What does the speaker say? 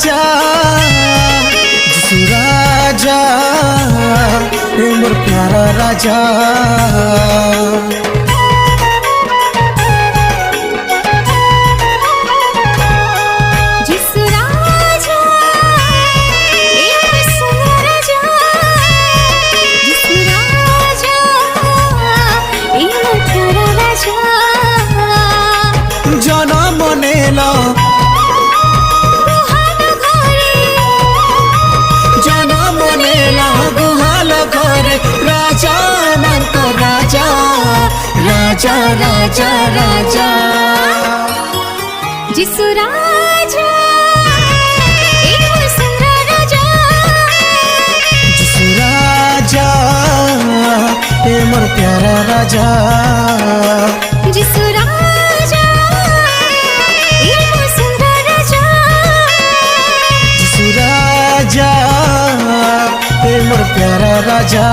राजा जिसु राजा हे मोर प्यारा राजा। जनम नेला जनम नेला गुहाल घरे राजा नंद राजा राजा राजा राजा जिसु राजा ए मोर सुंदर राजा जिसु राजा हे मोर प्यारा राजा। जिसु राजा ए मोर सुंदर राजा जिसु राजा हे मोर प्यारा राजा।